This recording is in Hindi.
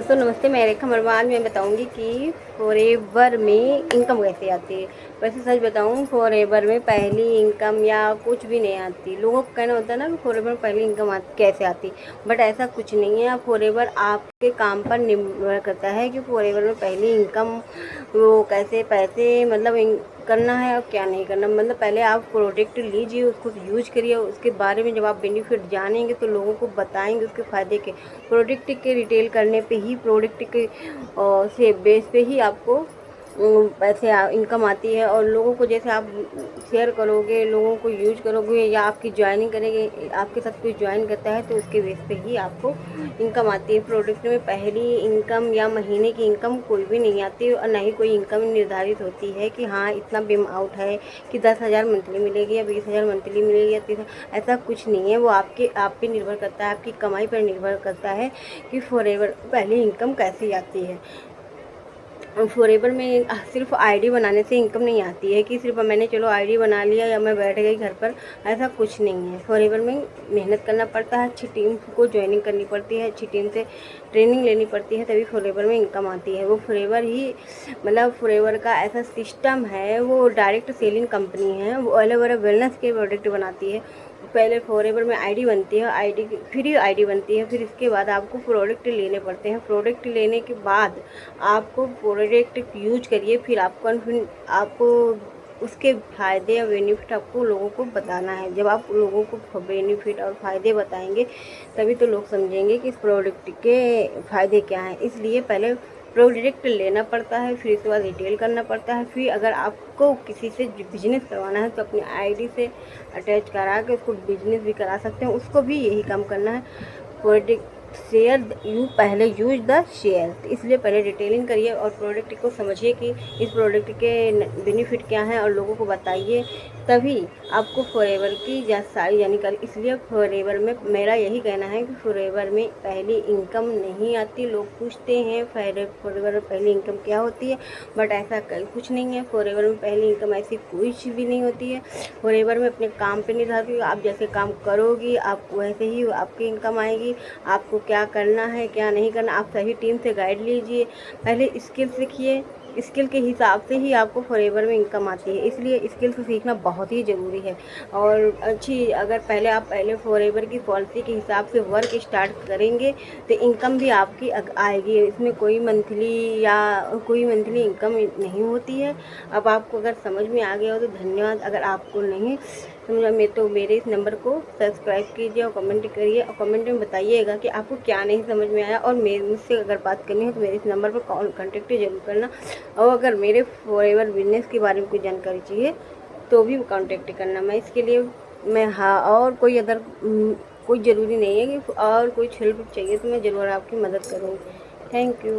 दोस्तों नमस्ते, मैं रेखा वर्मा। आज मैं बताऊंगी कि फॉरएवर में इनकम कैसे आती है। वैसे सच बताऊं, फॉरएवर में पहली इनकम या कुछ भी नहीं आती। लोगों को कहना होता है ना कि फॉरएवर में पहली इनकम कैसे आती, बट ऐसा कुछ नहीं है। फॉरएवर आपके काम पर निर्भर करता है कि फॉरएवर में पहली इनकम वो कैसे पैसे मतलब करना है और क्या नहीं करना। मतलब पहले आप प्रोडक्ट लीजिए, उसको यूज करिए, उसके बारे में जब आप बेनिफिट जानेंगे तो लोगों को बताएंगे उसके फ़ायदे के। प्रोडक्ट के रिटेल करने पे ही, प्रोडक्ट के से बेस पे ही आपको पैसे इनकम आती है। और लोगों को जैसे आप शेयर करोगे, लोगों को यूज करोगे या आपकी ज्वाइनिंग करेंगे, आपके साथ कोई ज्वाइन करता है तो उसके बेस पे ही आपको इनकम आती है। प्रोडक्ट में पहली इनकम या महीने की इनकम कोई भी नहीं आती और ना ही कोई इनकम निर्धारित होती है कि हाँ इतना बिम आउट है कि 10,000 मंथली मिलेगी या 20,000 मंथली मिलेगी या 30,000। ऐसा कुछ नहीं है। वो आप पे निर्भर करता है, आपकी कमाई पर निर्भर करता है कि फॉरएवर पहली इनकम कैसी आती है। फॉरएवर में सिर्फ आईडी बनाने से इनकम नहीं आती है कि सिर्फ मैंने चलो आईडी बना लिया या मैं बैठ गई घर पर। ऐसा कुछ नहीं है। फॉरएवर में मेहनत करना पड़ता है, अच्छी टीम को ज्वाइनिंग करनी पड़ती है, अच्छी टीम से ट्रेनिंग लेनी पड़ती है, तभी फॉरएवर में इनकम आती है। वो फॉरएवर ही मतलब फॉरएवर का ऐसा सिस्टम है, वो डायरेक्ट सेलिंग कंपनी है। वो अलग अलग वेलनेस के प्रोडक्ट बनाती है। पहले फॉरएवर में आईडी बनती है, आईडी फ्री आईडी बनती है, फिर इसके बाद आपको प्रोडक्ट लेने पड़ते हैं। प्रोडक्ट लेने के बाद आपको प्रोडक्ट यूज करिए, फिर आपको उसके फ़ायदे या बेनिफिट आपको लोगों को बताना है। जब आप लोगों को बेनिफिट और फ़ायदे बताएंगे तभी तो लोग समझेंगे कि इस प्रोडक्ट के फ़ायदे क्या हैं। इसलिए पहले प्रोडक्ट लेना पड़ता है, फिर उसके बाद रिटेल करना पड़ता है। फिर अगर आपको किसी से बिजनेस करवाना है तो अपनी आईडी से अटैच करा के उसको बिजनेस भी करा सकते हैं। उसको भी यही काम करना है। प्रोडक्ट शेयर यू पहले यूज द शेयर, इसलिए पहले डिटेलिंग करिए और प्रोडक्ट को समझिए कि इस प्रोडक्ट के बेनिफिट क्या हैं और लोगों को बताइए, तभी आपको फॉरएवर की सारी जानकारी। इसलिए फॉरएवर में मेरा यही कहना है कि फॉरएवर में पहली इनकम नहीं आती। लोग पूछते हैं फॉरएवर में पहली इनकम क्या होती है, बट ऐसा कुछ नहीं है। फॉरएवर में पहली इनकम ऐसी कुछ भी नहीं होती है। फॉरएवर में अपने काम पे निर्धारित, आप जैसे काम करोगी आप वैसे ही आपकी इनकम आएगी। आपको क्या करना है क्या नहीं करना, आप सही टीम से गाइड लीजिए। पहले स्किल सीखिए, स्किल के हिसाब से ही आपको फॉरएवर में इनकम आती है। इसलिए स्किल्स सीखना बहुत ही ज़रूरी है। और अच्छी अगर पहले फॉरएवर की पॉलिसी के हिसाब से वर्क स्टार्ट करेंगे तो इनकम भी आपकी आएगी। इसमें कोई मंथली इनकम नहीं होती है। अब आपको अगर समझ में आ गया हो तो धन्यवाद। अगर आपको नहीं समझ में तो मेरे इस नंबर को सब्सक्राइब कीजिए और कमेंट करिए और कमेंट में बताइएगा कि आपको क्या नहीं समझ में आया। और मुझसे अगर बात करनी हो तो मेरे इस नंबर पर कॉन्टेक्ट जरूर करना। और अगर मेरे फॉरएवर बिजनेस के बारे में कोई जानकारी चाहिए तो भी कांटेक्ट करना। मैं इसके लिए और कोई ज़रूरी नहीं है कि और कोई हेल्प चाहिए तो मैं ज़रूर आपकी मदद करूँगी। Thank you.